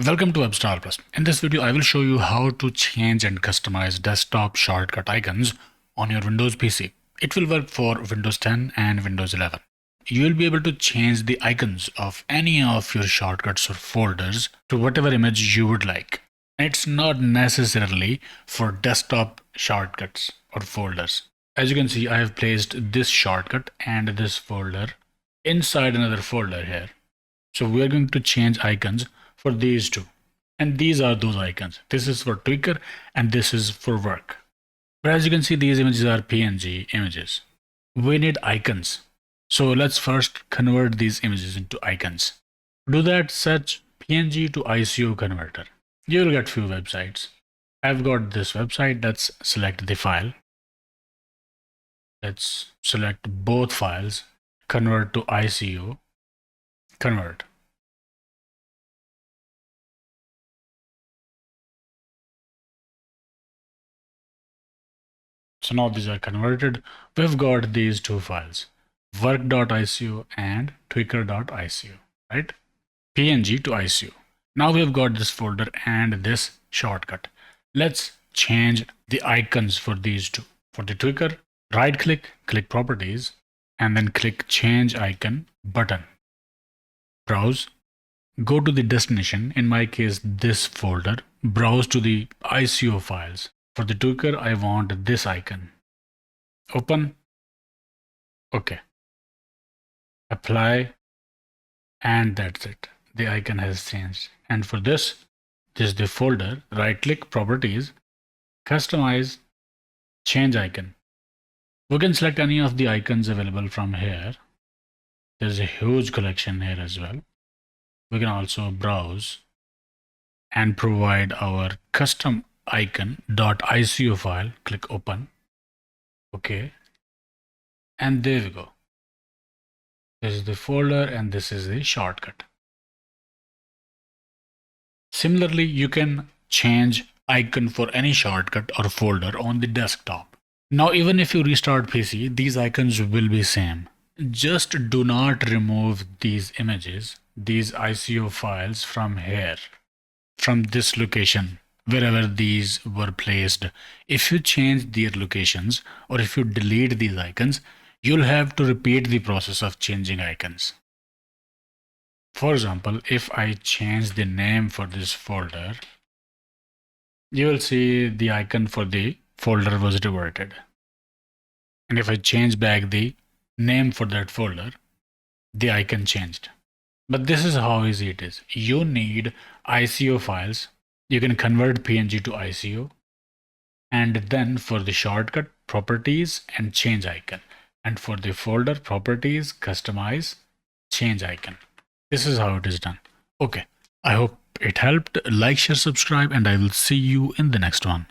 Welcome to WebStar Plus. In this video, I will show you how to change and customize desktop shortcut icons on your Windows PC. It will work for Windows 10 and Windows 11. You will be able to change the icons of any of your shortcuts or folders to whatever image you would like. It's not necessarily for desktop shortcuts or folders. As you can see, I have placed this shortcut and this folder inside another folder here. So we are going to change icons for these two. And these are those icons. This is for Tweaker and this is for work. But as you can see, these images are PNG images. We need icons. So let's first convert these images into icons. To do that, search PNG to ICO converter. You will get few websites. I've got this website. Let's select the file. Let's select both files. Convert to ICO. Convert. So now these are converted. We've got these two files, work.ico and tweaker.ico, right? PNG to ICO. Now we've got this folder and this shortcut. Let's change the icons for these two. For the Tweaker, right click, click properties, and then click change icon button. Browse, go to the destination, in my case this folder, browse to the ICO files. For the Tweaker, I want this icon. Open. Okay. Apply. And that's it. The icon has changed. And for this is the folder. Right click, properties, customize, change icon. We can select any of the icons available from here. There's a huge collection here as well. We can also browse and provide our custom icon.ico file. Click open. Okay, and there we go. This is the folder and this is the shortcut. Similarly, you can change icon for any shortcut or folder on the desktop. Now even if you restart PC, these icons will be same. Just do not remove these images, these ICO files from here, from this location, wherever these were placed. If you change their locations or if you delete these icons, you'll have to repeat the process of changing icons. For example, if I change the name for this folder, you will see the icon for the folder was reverted. And if I change back the name for that folder, the icon changed. But this is how easy it is. You need ICO files. You can convert PNG to ICO, and then for the shortcut, properties and change icon, and for the folder, properties, customize, change icon. This is how it is done. Okay, I hope it helped. Like, share, subscribe, and I will see you in the next one.